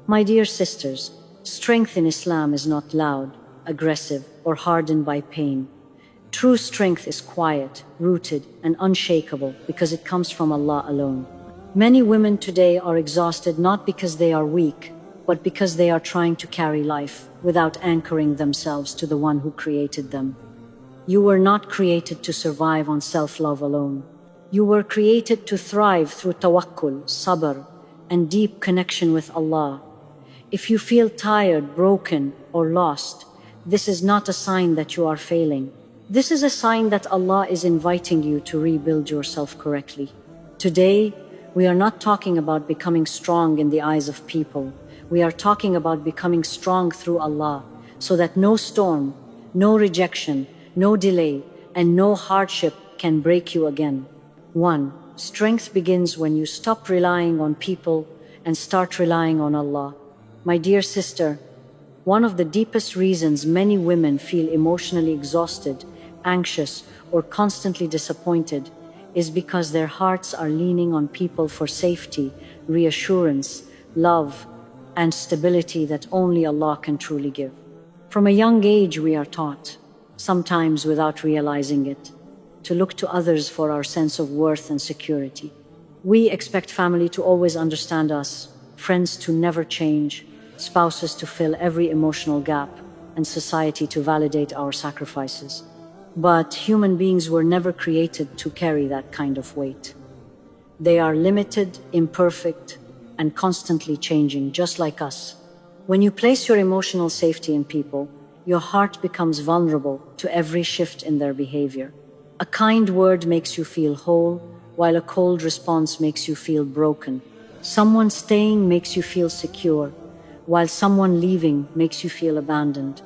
My dear sisters, strength in Islam is not loud, aggressive, or hardened by pain. True strength is quiet, rooted, and unshakable because it comes from Allah alone. Many women today are exhausted not because they are weak, but because they are trying to carry life without anchoring themselves to the one who created them. You were not created to survive on self-love alone. You were created to thrive through tawakkul, sabr, and deep connection with Allah. If you feel tired, broken, or lost, this is not a sign that you are failing. This is a sign that Allah is inviting you to rebuild yourself correctly. Today, we are not talking about becoming strong in the eyes of people. We are talking about becoming strong through Allah, so that no storm, no rejection, no delay, and no hardship can break you again. 1. Strength begins when you stop relying on people and start relying on Allah. My dear sister, one of the deepest reasons many women feel emotionally exhausted, anxious, or constantly disappointed is because their hearts are leaning on people for safety, reassurance, love, and stability that only Allah can truly give. From a young age we are taught, sometimes without realizing it, to look to others for our sense of worth and security. We expect family to always understand us, friends to never change, spouses to fill every emotional gap, and society to validate our sacrifices. But human beings were never created to carry that kind of weight. They are limited, imperfect, and constantly changing, just like us. When you place your emotional safety in people, your heart becomes vulnerable to every shift in their behavior. A kind word makes you feel whole, while a cold response makes you feel broken. Someone staying makes you feel secure, while someone leaving makes you feel abandoned.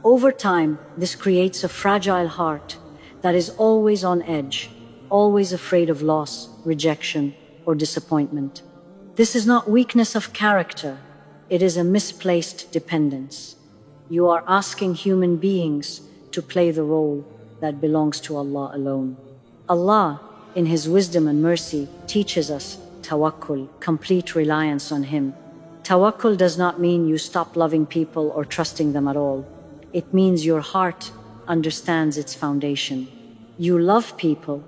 Over time, this creates a fragile heart that is always on edge, always afraid of loss, rejection, or disappointment. This is not weakness of character, it is a misplaced dependence. You are asking human beings to play the role that belongs to Allah alone. Allah, in His wisdom and mercy, teaches us tawakkul, complete reliance on Him. Tawakkul does not mean you stop loving people or trusting them at all. It means your heart understands its foundation. You love people,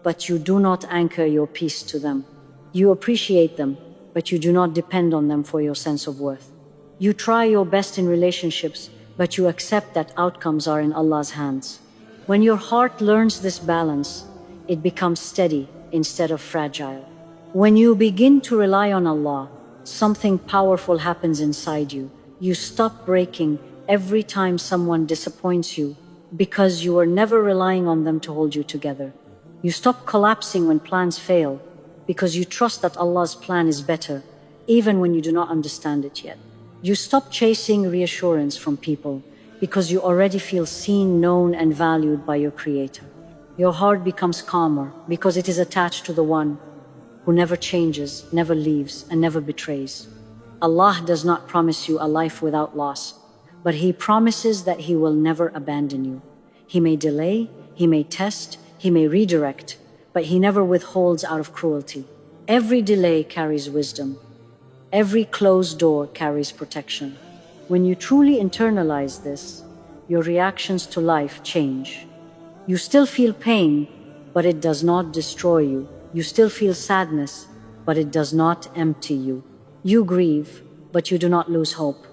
but you do not anchor your peace to them. You appreciate them, but you do not depend on them for your sense of worth. You try your best in relationships, but you accept that outcomes are in Allah's hands. When your heart learns this balance, it becomes steady instead of fragile. When you begin to rely on Allah, something powerful happens inside you. You stop breaking every time someone disappoints you because you are never relying on them to hold you together. You stop collapsing when plans fail because you trust that Allah's plan is better, even when you do not understand it yet. You stop chasing reassurance from people because you already feel seen, known, and valued by your Creator. Your heart becomes calmer because it is attached to the one who never changes, never leaves, and never betrays. Allah does not promise you a life without loss, but He promises that He will never abandon you. He may delay, He may test, He may redirect, but He never withholds out of cruelty. Every delay carries wisdom. Every closed door carries protection. When you truly internalize this, your reactions to life change. You still feel pain, but it does not destroy you. You still feel sadness, but it does not empty you. You grieve, but you do not lose hope.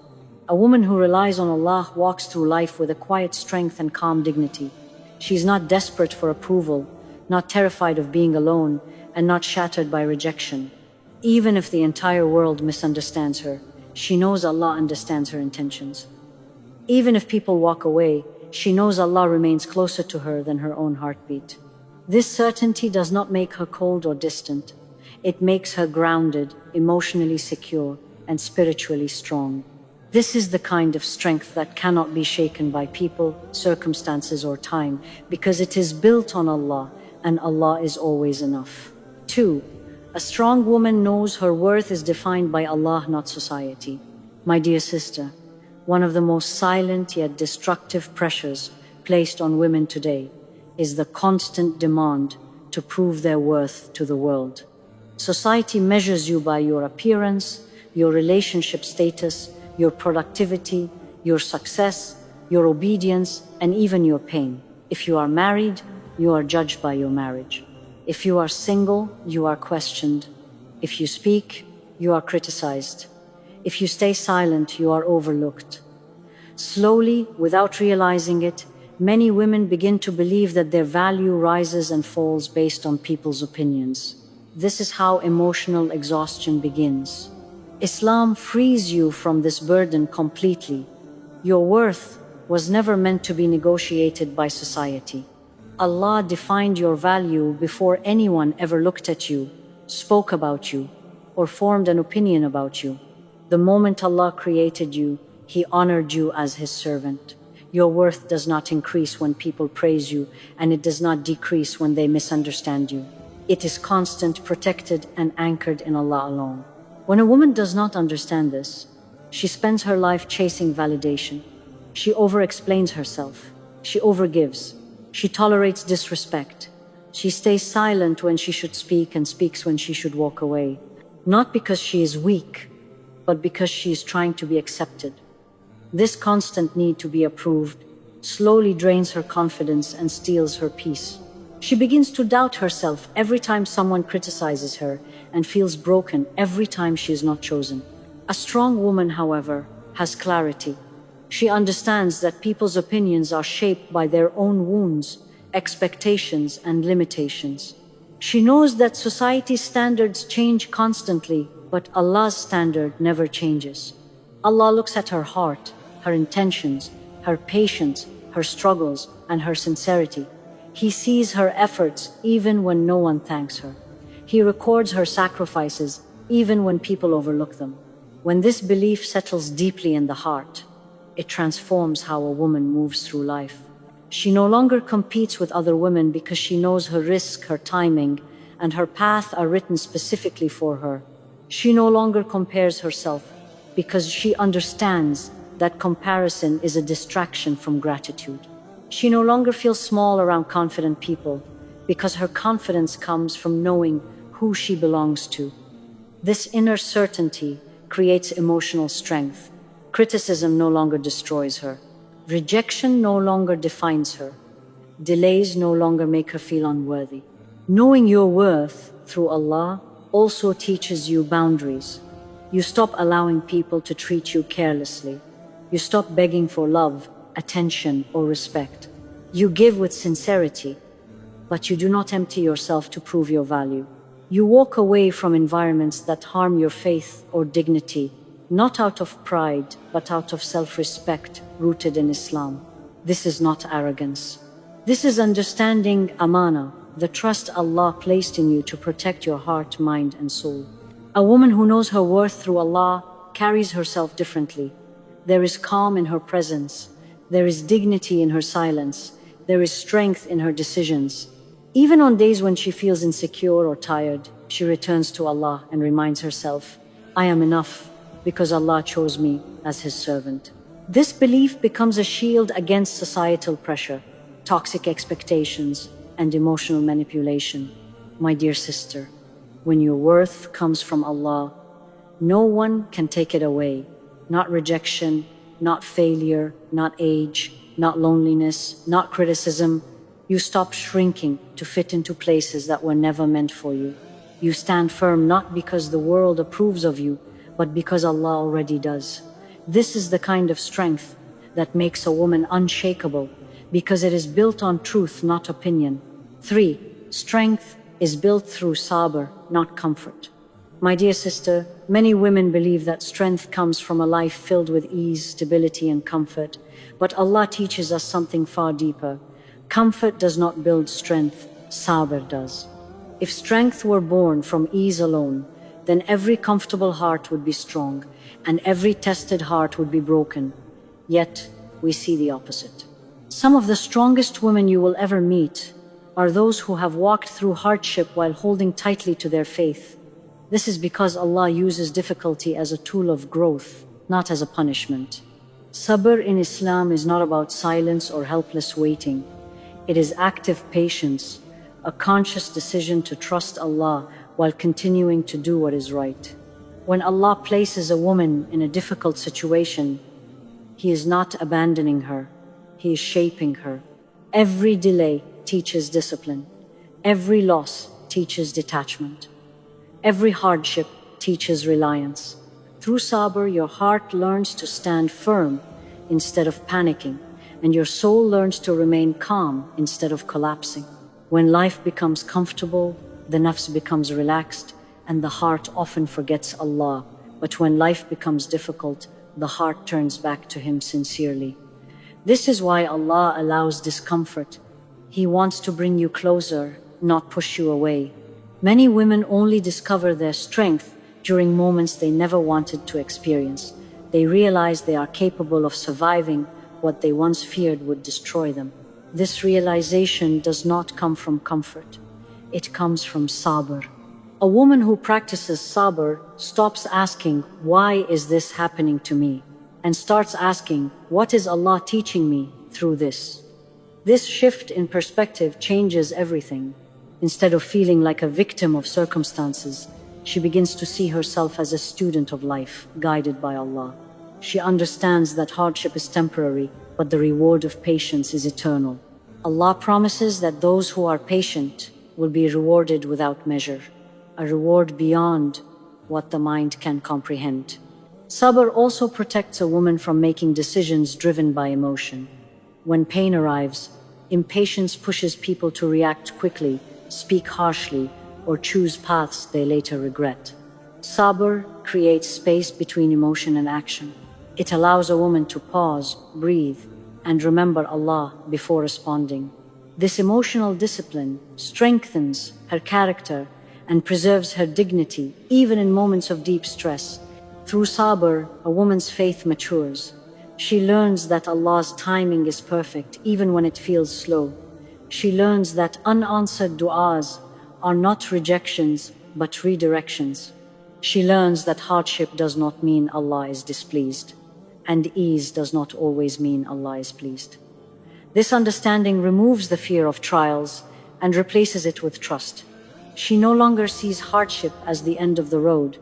A woman who relies on Allah walks through life with a quiet strength and calm dignity. She is not desperate for approval, not terrified of being alone, and not shattered by rejection. Even if the entire world misunderstands her, she knows Allah understands her intentions. Even if people walk away, she knows Allah remains closer to her than her own heartbeat. This certainty does not make her cold or distant. It makes her grounded, emotionally secure, and spiritually strong. This is the kind of strength that cannot be shaken by people, circumstances, or time, because it is built on Allah, and Allah is always enough. 2. A strong woman knows her worth is defined by Allah, not society. My dear sister, one of the most silent yet destructive pressures placed on women today is the constant demand to prove their worth to the world. Society measures you by your appearance, your relationship status, your productivity, your success, your obedience, and even your pain. If you are married, you are judged by your marriage. If you are single, you are questioned. If you speak, you are criticized. If you stay silent, you are overlooked. Slowly, without realizing it, many women begin to believe that their value rises and falls based on people's opinions. This is how emotional exhaustion begins. Islam frees you from this burden completely. Your worth was never meant to be negotiated by society. Allah defined your value before anyone ever looked at you, spoke about you, or formed an opinion about you. The moment Allah created you, He honored you as His servant. Your worth does not increase when people praise you, and it does not decrease when they misunderstand you. It is constant, protected, and anchored in Allah alone. When a woman does not understand this, she spends her life chasing validation. She over-explains herself. She overgives. She tolerates disrespect. She stays silent when she should speak and speaks when she should walk away. Not because she is weak, but because she is trying to be accepted. This constant need to be approved slowly drains her confidence and steals her peace. She begins to doubt herself every time someone criticizes her and feels broken every time she is not chosen. A strong woman, however, has clarity. She understands that people's opinions are shaped by their own wounds, expectations, and limitations. She knows that society's standards change constantly, but Allah's standard never changes. Allah looks at her heart, her intentions, her patience, her struggles, and her sincerity. He sees her efforts even when no one thanks her. He records her sacrifices even when people overlook them. When this belief settles deeply in the heart, it transforms how a woman moves through life. She no longer competes with other women because she knows her risk, her timing, and her path are written specifically for her. She no longer compares herself because she understands that comparison is a distraction from gratitude. She no longer feels small around confident people because her confidence comes from knowing who she belongs to. This inner certainty creates emotional strength. Criticism no longer destroys her. Rejection no longer defines her. Delays no longer make her feel unworthy. Knowing your worth through Allah also teaches you boundaries. You stop allowing people to treat you carelessly. You stop begging for love, attention, or respect. You give with sincerity, but you do not empty yourself to prove your value. You walk away from environments that harm your faith or dignity, not out of pride, but out of self-respect rooted in Islam. This is not arrogance. This is understanding amana, the trust Allah placed in you to protect your heart, mind, and soul. A woman who knows her worth through Allah carries herself differently. There is calm in her presence. There is dignity in her silence. There is strength in her decisions. Even on days when she feels insecure or tired, she returns to Allah and reminds herself, I am enough because Allah chose me as His servant. This belief becomes a shield against societal pressure, toxic expectations, and emotional manipulation. My dear sister, when your worth comes from Allah, no one can take it away. Not rejection, not failure, not age, not loneliness, not criticism. You stop shrinking to fit into places that were never meant for you. You stand firm not because the world approves of you, but because Allah already does. This is the kind of strength that makes a woman unshakable, because it is built on truth, not opinion. 3. Strength is built through sabr, not comfort. My dear sister, many women believe that strength comes from a life filled with ease, stability, and comfort. But Allah teaches us something far deeper. Comfort does not build strength, sabr does. If strength were born from ease alone, then every comfortable heart would be strong, and every tested heart would be broken. Yet, we see the opposite. Some of the strongest women you will ever meet are those who have walked through hardship while holding tightly to their faith. This is because Allah uses difficulty as a tool of growth, not as a punishment. Sabr in Islam is not about silence or helpless waiting. It is active patience, a conscious decision to trust Allah while continuing to do what is right. When Allah places a woman in a difficult situation, He is not abandoning her, He is shaping her. Every delay teaches discipline. Every loss teaches detachment. Every hardship teaches reliance. Through sabr, your heart learns to stand firm instead of panicking, and your soul learns to remain calm instead of collapsing. When life becomes comfortable, the nafs becomes relaxed, and the heart often forgets Allah. But when life becomes difficult, the heart turns back to Him sincerely. This is why Allah allows discomfort. He wants to bring you closer, not push you away. Many women only discover their strength during moments they never wanted to experience. They realize they are capable of surviving what they once feared would destroy them. This realization does not come from comfort. It comes from sabr. A woman who practices sabr stops asking, "Why is this happening to me?" and starts asking, "What is Allah teaching me through this?" This shift in perspective changes everything. Instead of feeling like a victim of circumstances, she begins to see herself as a student of life, guided by Allah. She understands that hardship is temporary, but the reward of patience is eternal. Allah promises that those who are patient will be rewarded without measure, a reward beyond what the mind can comprehend. Sabr also protects a woman from making decisions driven by emotion. When pain arrives, impatience pushes people to react quickly, speak harshly, or choose paths they later regret. Sabr creates space between emotion and action. It allows a woman to pause, breathe, and remember Allah before responding. This emotional discipline strengthens her character and preserves her dignity even in moments of deep stress. Through sabr, a woman's faith matures. She learns that Allah's timing is perfect even when it feels slow. She learns that unanswered du'as are not rejections but redirections. She learns that hardship does not mean Allah is displeased, and ease does not always mean Allah is pleased. This understanding removes the fear of trials and replaces it with trust. She no longer sees hardship as the end of the road,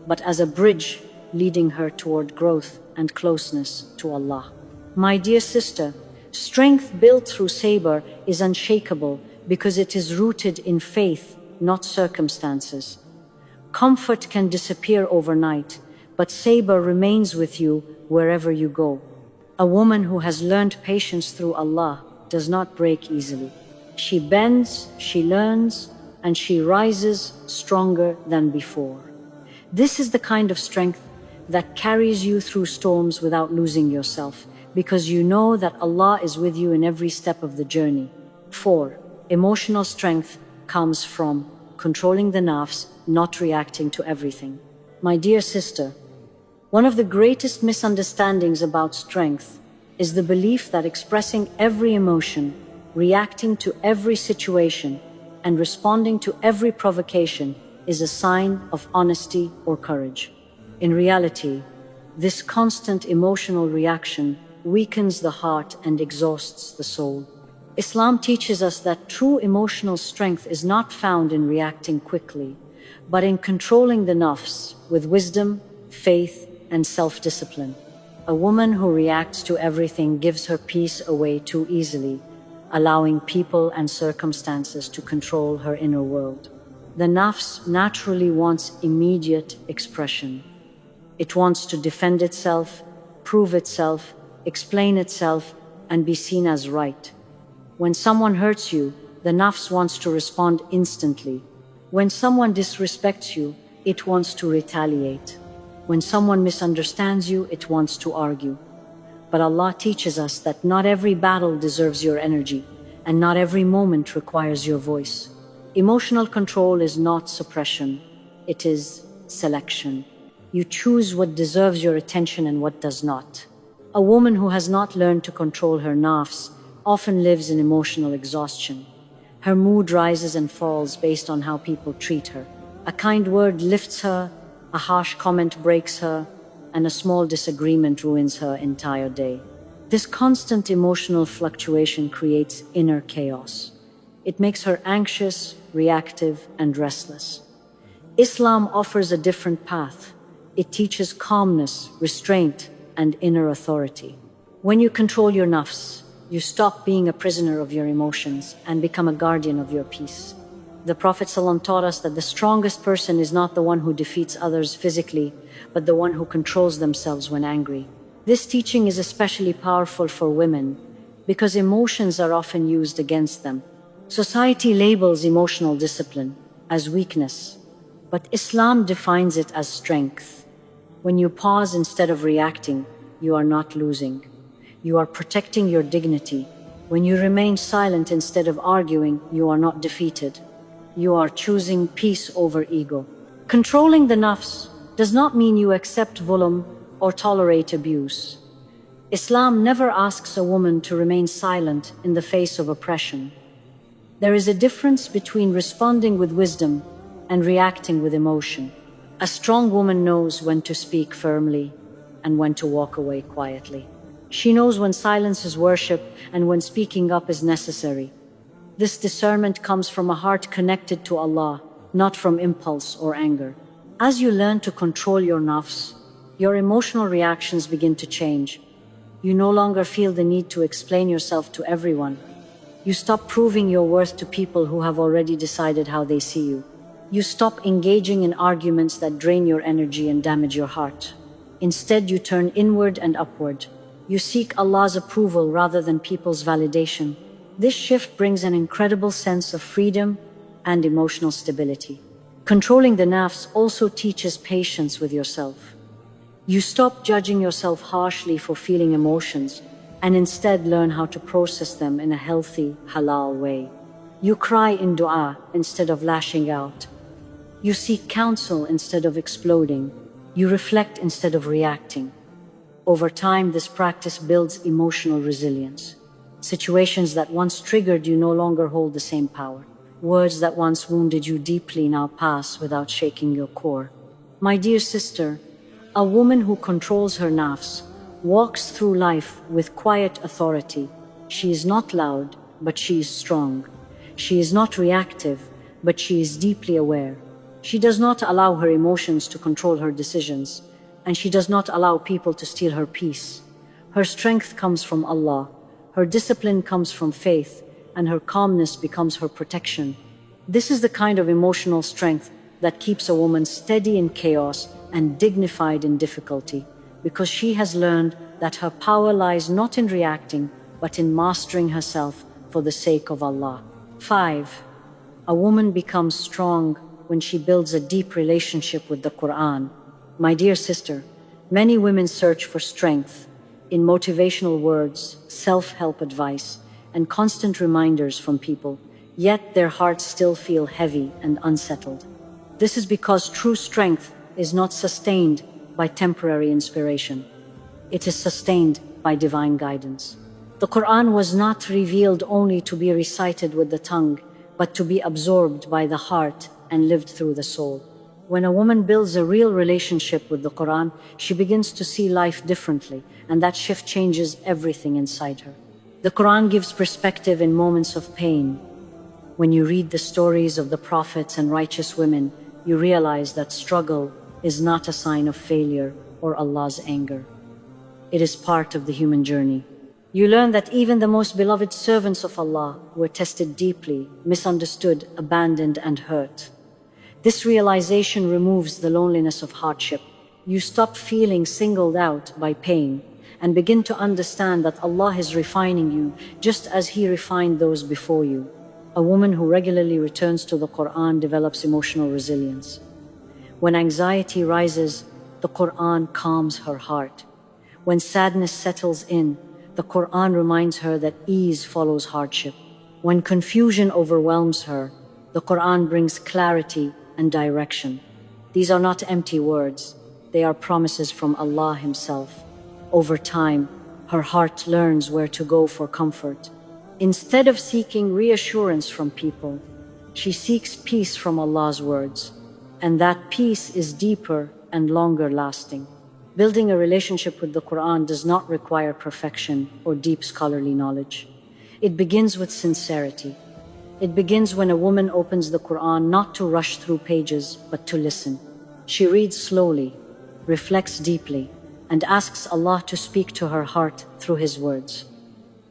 but as a bridge leading her toward growth and closeness to Allah. My dear sister, strength built through sabr is unshakable because it is rooted in faith, not circumstances. Comfort can disappear overnight, but sabr remains with you wherever you go. A woman who has learned patience through Allah does not break easily. She bends, she learns, and she rises stronger than before. This is the kind of strength that carries you through storms without losing yourself, because you know that Allah is with you in every step of the journey. 4. Emotional strength comes from controlling the nafs, not reacting to everything. My dear sister, one of the greatest misunderstandings about strength is the belief that expressing every emotion, reacting to every situation, and responding to every provocation is a sign of honesty or courage. In reality, this constant emotional reaction weakens the heart and exhausts the soul. Islam teaches us that true emotional strength is not found in reacting quickly, but in controlling the nafs with wisdom, faith, and self-discipline. A woman who reacts to everything gives her peace away too easily, allowing people and circumstances to control her inner world. The nafs naturally wants immediate expression. It wants to defend itself, prove itself, explain itself, and be seen as right. When someone hurts you, the nafs wants to respond instantly. When someone disrespects you, it wants to retaliate. When someone misunderstands you, it wants to argue. But Allah teaches us that not every battle deserves your energy, and not every moment requires your voice. Emotional control is not suppression, it is selection. You choose what deserves your attention and what does not. A woman who has not learned to control her nafs often lives in emotional exhaustion. Her mood rises and falls based on how people treat her. A kind word lifts her, a harsh comment breaks her, and a small disagreement ruins her entire day. This constant emotional fluctuation creates inner chaos. It makes her anxious, reactive, and restless. Islam offers a different path. It teaches calmness, restraint, and inner authority. When you control your nafs, you stop being a prisoner of your emotions and become a guardian of your peace. The Prophet ﷺ taught us that the strongest person is not the one who defeats others physically, but the one who controls themselves when angry. This teaching is especially powerful for women because emotions are often used against them. Society labels emotional discipline as weakness, but Islam defines it as strength. When you pause instead of reacting, you are not losing. You are protecting your dignity. When you remain silent instead of arguing, you are not defeated. You are choosing peace over ego. Controlling the nafs does not mean you accept dhulm or tolerate abuse. Islam never asks a woman to remain silent in the face of oppression. There is a difference between responding with wisdom and reacting with emotion. A strong woman knows when to speak firmly and when to walk away quietly. She knows when silence is worship and when speaking up is necessary. This discernment comes from a heart connected to Allah, not from impulse or anger. As you learn to control your nafs, your emotional reactions begin to change. You no longer feel the need to explain yourself to everyone. You stop proving your worth to people who have already decided how they see you. You stop engaging in arguments that drain your energy and damage your heart. Instead, you turn inward and upward. You seek Allah's approval rather than people's validation. This shift brings an incredible sense of freedom and emotional stability. Controlling the nafs also teaches patience with yourself. You stop judging yourself harshly for feeling emotions and instead learn how to process them in a healthy, halal way. You cry in dua instead of lashing out. You seek counsel instead of exploding. You reflect instead of reacting. Over time, this practice builds emotional resilience. Situations that once triggered you no longer hold the same power. Words that once wounded you deeply now pass without shaking your core. My dear sister, a woman who controls her nafs walks through life with quiet authority. She is not loud, but she is strong. She is not reactive, but she is deeply aware. She does not allow her emotions to control her decisions, and she does not allow people to steal her peace. Her strength comes from Allah. Her discipline comes from faith, and her calmness becomes her protection. This is the kind of emotional strength that keeps a woman steady in chaos and dignified in difficulty, because she has learned that her power lies not in reacting, but in mastering herself for the sake of Allah. 5. A woman becomes strong when she builds a deep relationship with the Quran. My dear sister, many women search for strength in motivational words, self-help advice, and constant reminders from people, yet their hearts still feel heavy and unsettled. This is because true strength is not sustained by temporary inspiration. It is sustained by divine guidance. The Quran was not revealed only to be recited with the tongue, but to be absorbed by the heart and lived through the soul. When a woman builds a real relationship with the Quran, she begins to see life differently, and that shift changes everything inside her. The Quran gives perspective in moments of pain. When you read the stories of the prophets and righteous women, you realize that struggle is not a sign of failure or Allah's anger. It is part of the human journey. You learn that even the most beloved servants of Allah were tested deeply, misunderstood, abandoned, and hurt. This realization removes the loneliness of hardship. You stop feeling singled out by pain and begin to understand that Allah is refining you just as He refined those before you. A woman who regularly returns to the Quran develops emotional resilience. When anxiety rises, the Quran calms her heart. When sadness settles in, the Quran reminds her that ease follows hardship. When confusion overwhelms her, the Quran brings clarity and direction. These are not empty words. They are promises from Allah Himself. Over time, her heart learns where to go for comfort. Instead of seeking reassurance from people, she seeks peace from Allah's words. And that peace is deeper and longer lasting. Building a relationship with the Quran does not require perfection or deep scholarly knowledge. It begins with sincerity. It begins when a woman opens the Quran not to rush through pages, but to listen. She reads slowly, reflects deeply, and asks Allah to speak to her heart through His words.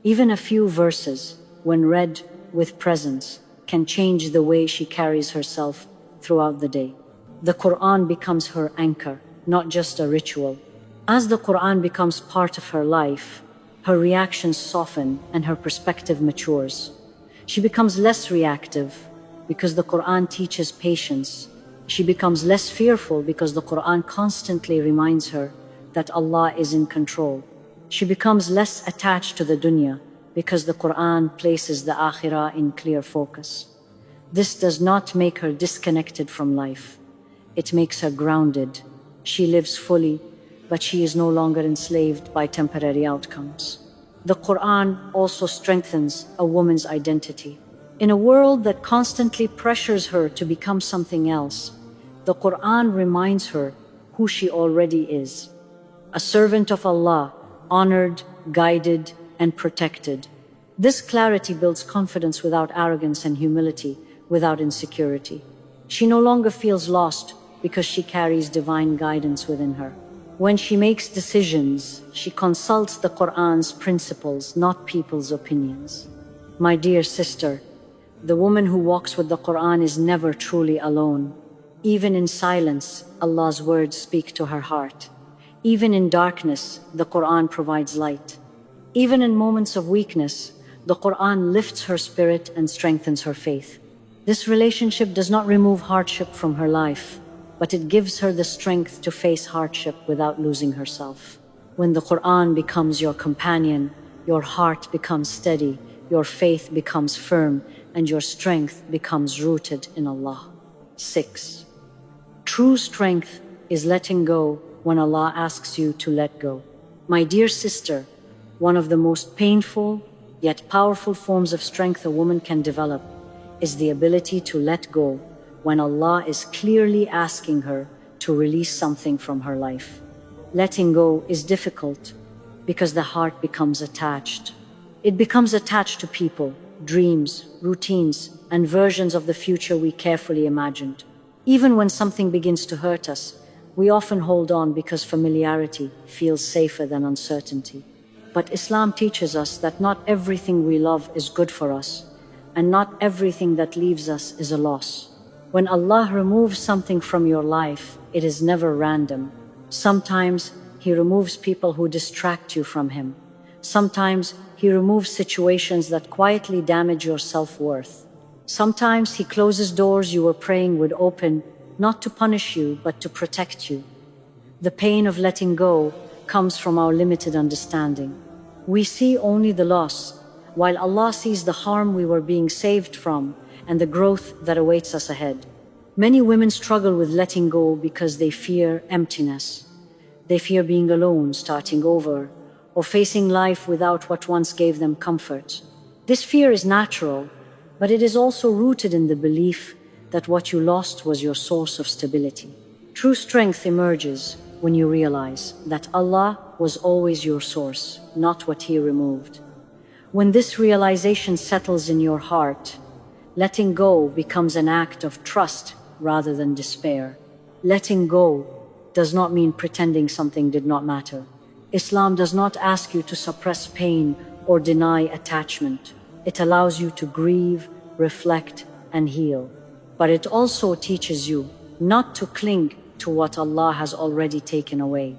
Even a few verses, when read with presence, can change the way she carries herself throughout the day. The Quran becomes her anchor, not just a ritual. As the Quran becomes part of her life, her reactions soften and her perspective matures. She becomes less reactive because the Quran teaches patience. She becomes less fearful because the Quran constantly reminds her that Allah is in control. She becomes less attached to the dunya because the Quran places the akhirah in clear focus. This does not make her disconnected from life. It makes her grounded. She lives fully, but she is no longer enslaved by temporary outcomes. The Quran also strengthens a woman's identity. In a world that constantly pressures her to become something else, the Quran reminds her who she already is. A servant of Allah, honored, guided, and protected. This clarity builds confidence without arrogance and humility without insecurity. She no longer feels lost because she carries divine guidance within her. When she makes decisions, she consults the Quran's principles, not people's opinions. My dear sister, the woman who walks with the Quran is never truly alone. Even in silence, Allah's words speak to her heart. Even in darkness, the Quran provides light. Even in moments of weakness, the Quran lifts her spirit and strengthens her faith. This relationship does not remove hardship from her life, but it gives her the strength to face hardship without losing herself. When the Quran becomes your companion, your heart becomes steady, your faith becomes firm, and your strength becomes rooted in Allah. 6. True strength is letting go when Allah asks you to let go. My dear sister, one of the most painful yet powerful forms of strength a woman can develop is the ability to let go when Allah is clearly asking her to release something from her life. Letting go is difficult because the heart becomes attached. It becomes attached to people, dreams, routines, and versions of the future we carefully imagined. Even when something begins to hurt us, we often hold on because familiarity feels safer than uncertainty. But Islam teaches us that not everything we love is good for us, and not everything that leaves us is a loss. When Allah removes something from your life, it is never random. Sometimes He removes people who distract you from Him. Sometimes He removes situations that quietly damage your self-worth. Sometimes He closes doors you were praying would open, not to punish you, but to protect you. The pain of letting go comes from our limited understanding. We see only the loss, while Allah sees the harm we were being saved from and the growth that awaits us ahead. Many women struggle with letting go because they fear emptiness. They fear being alone, starting over, or facing life without what once gave them comfort. This fear is natural, but it is also rooted in the belief that what you lost was your source of stability. True strength emerges when you realize that Allah was always your source, not what He removed. When this realization settles in your heart, letting go becomes an act of trust rather than despair. Letting go does not mean pretending something did not matter. Islam does not ask you to suppress pain or deny attachment. It allows you to grieve, reflect, and heal. But it also teaches you not to cling to what Allah has already taken away.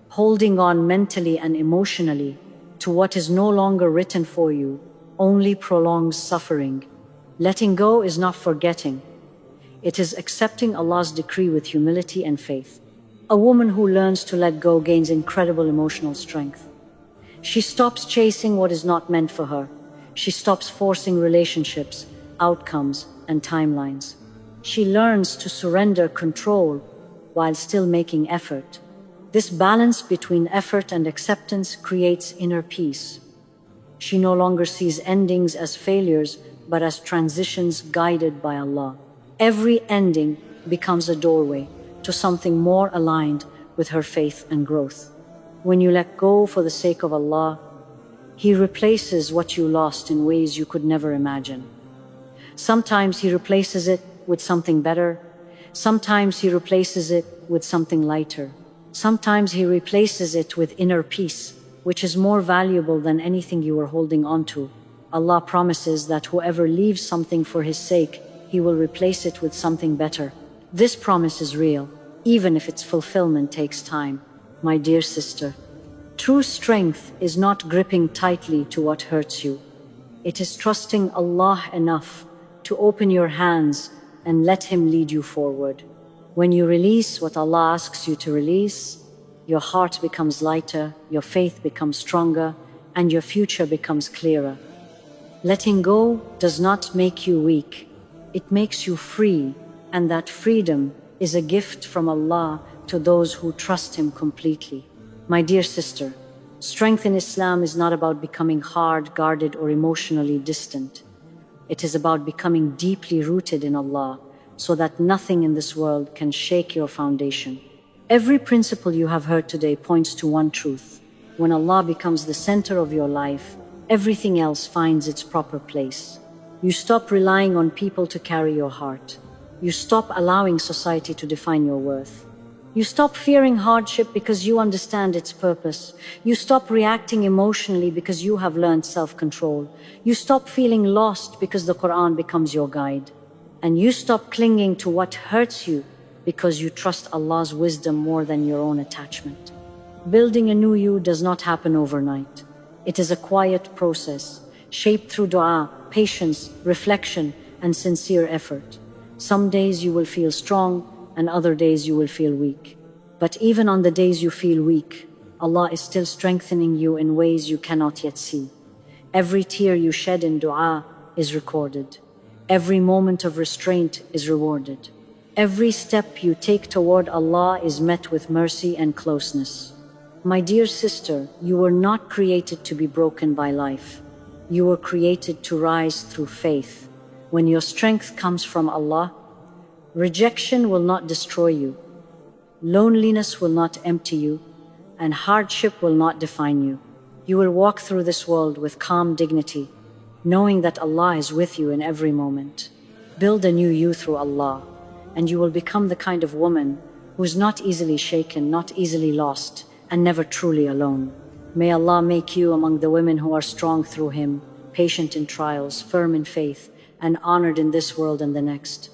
Holding on mentally and emotionally to what is no longer written for you only prolongs suffering. Letting go is not forgetting. It is accepting Allah's decree with humility and faith. A woman who learns to let go gains incredible emotional strength. She stops chasing what is not meant for her. She stops forcing relationships, outcomes, and timelines. She learns to surrender control while still making effort. This balance between effort and acceptance creates inner peace. She no longer sees endings as failures, but as transitions guided by Allah. Every ending becomes a doorway to something more aligned with her faith and growth. When you let go for the sake of Allah, He replaces what you lost in ways you could never imagine. Sometimes He replaces it with something better. Sometimes He replaces it with something lighter. Sometimes He replaces it with inner peace, which is more valuable than anything you are holding on to. Allah promises that whoever leaves something for His sake, He will replace it with something better. This promise is real, even if its fulfillment takes time. My dear sister, true strength is not gripping tightly to what hurts you. It is trusting Allah enough to open your hands and let Him lead you forward. When you release what Allah asks you to release, your heart becomes lighter, your faith becomes stronger, and your future becomes clearer. Letting go does not make you weak. It makes you free, and that freedom is a gift from Allah to those who trust Him completely. My dear sister, strength in Islam is not about becoming hard, guarded, or emotionally distant. It is about becoming deeply rooted in Allah, so that nothing in this world can shake your foundation. Every principle you have heard today points to one truth. When Allah becomes the center of your life, everything else finds its proper place. You stop relying on people to carry your heart. You stop allowing society to define your worth. You stop fearing hardship because you understand its purpose. You stop reacting emotionally because you have learned self-control. You stop feeling lost because the Quran becomes your guide. And you stop clinging to what hurts you because you trust Allah's wisdom more than your own attachment. Building a new you does not happen overnight. It is a quiet process, shaped through dua, patience, reflection, and sincere effort. Some days you will feel strong, and other days you will feel weak. But even on the days you feel weak, Allah is still strengthening you in ways you cannot yet see. Every tear you shed in dua is recorded. Every moment of restraint is rewarded. Every step you take toward Allah is met with mercy and closeness. My dear sister, you were not created to be broken by life. You were created to rise through faith. When your strength comes from Allah, rejection will not destroy you, loneliness will not empty you, and hardship will not define you. You will walk through this world with calm dignity, knowing that Allah is with you in every moment. Build a new you through Allah, and you will become the kind of woman who is not easily shaken, not easily lost, and never truly alone. May Allah make you among the women who are strong through Him, patient in trials, firm in faith, and honored in this world and the next.